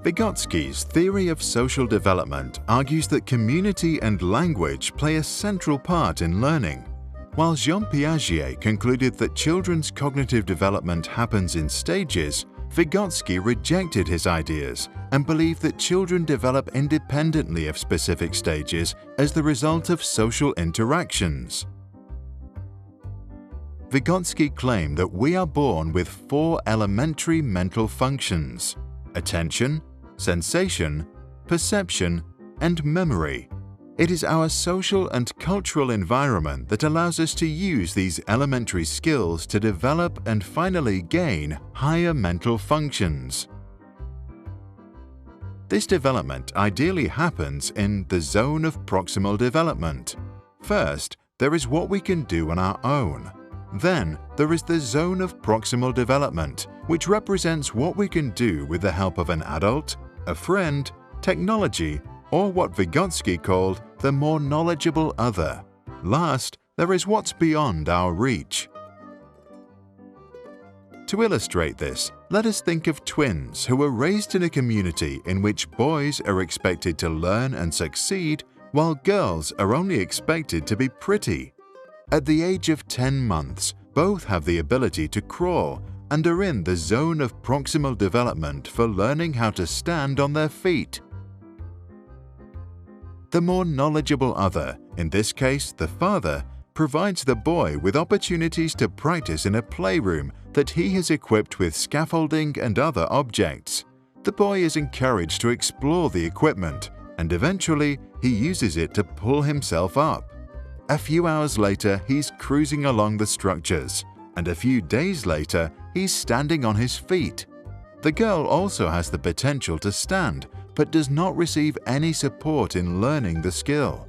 Vygotsky's theory of social development argues that community and language play a central part in learning. While Jean Piaget concluded that children's cognitive development happens in stages, Vygotsky rejected his ideas and believed that children develop independently of specific stages as the result of social interactions. Vygotsky claimed that we are born with 4 elementary mental functions: attention, sensation, perception, and memory. It is our social and cultural environment that allows us to use these elementary skills to develop and finally gain higher mental functions. This development ideally happens in the zone of proximal development. First, there is what we can do on our own. Then, there is the zone of proximal development, which represents what we can do with the help of an adult, a friend, technology, or what Vygotsky called the more knowledgeable other. Last, there is what's beyond our reach. To illustrate this, let us think of twins who were raised in a community in which boys are expected to learn and succeed, while girls are only expected to be pretty. At the age of 10 months, both have the ability to crawl and are in the zone of proximal development for learning how to stand on their feet. The more knowledgeable other, in this case the father, provides the boy with opportunities to practice in a playroom that he has equipped with scaffolding and other objects. The boy is encouraged to explore the equipment, and eventually he uses it to pull himself up. A few hours later, he's cruising along the structures, and a few days later, he's standing on his feet. The girl also has the potential to stand, but does not receive any support in learning the skill.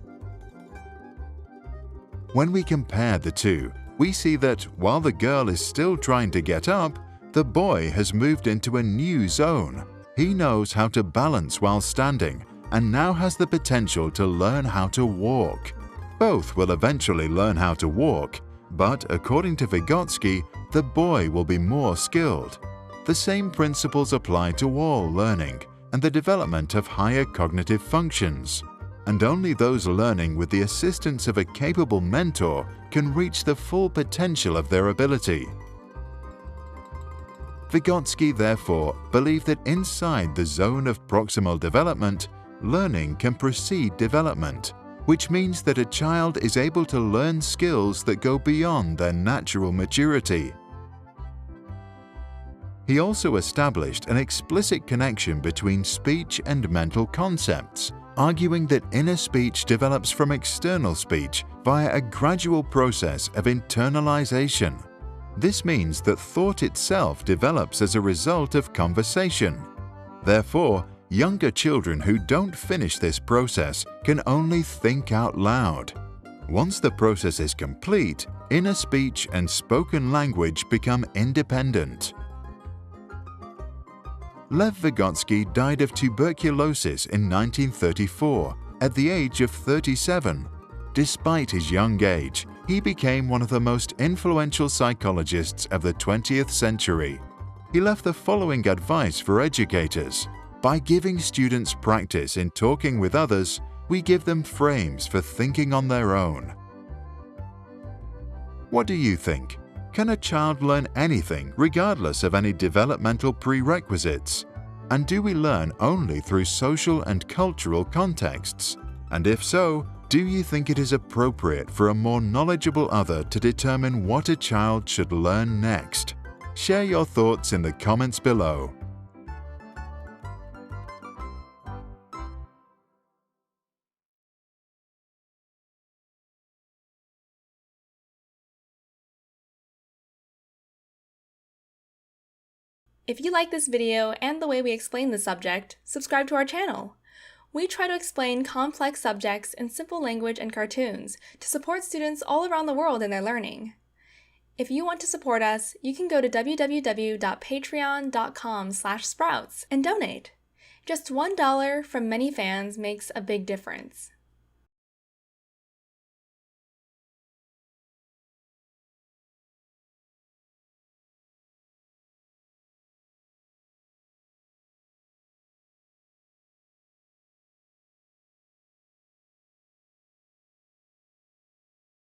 When we compare the two, we see that while the girl is still trying to get up, the boy has moved into a new zone. He knows how to balance while standing and now has the potential to learn how to walk. Both will eventually learn how to walk, but according to Vygotsky, the boy will be more skilled. The same principles apply to all learning and the development of higher cognitive functions, and only those learning with the assistance of a capable mentor can reach the full potential of their ability. Vygotsky therefore believed that inside the zone of proximal development, learning can precede development, which means that a child is able to learn skills that go beyond their natural maturity. He also established an explicit connection between speech and mental concepts, arguing that inner speech develops from external speech via a gradual process of internalization. This means that thought itself develops as a result of conversation. Therefore, younger children who don't finish this process can only think out loud. Once the process is complete, inner speech and spoken language become independent. Lev Vygotsky died of tuberculosis in 1934 at the age of 37. Despite his young age, he became one of the most influential psychologists of the 20th century. He left the following advice for educators. By giving students practice in talking with others, we give them frames for thinking on their own. What do you think? Can a child learn anything regardless of any developmental prerequisites? And do we learn only through social and cultural contexts? And if so, do you think it is appropriate for a more knowledgeable other to determine what a child should learn next? Share your thoughts in the comments below. If you like this video and the way we explain the subject, subscribe to our channel. We try to explain complex subjects in simple language and cartoons to support students all around the world in their learning. If you want to support us, you can go to www.patreon.com/sprouts and donate. Just $1 from many fans makes a big difference.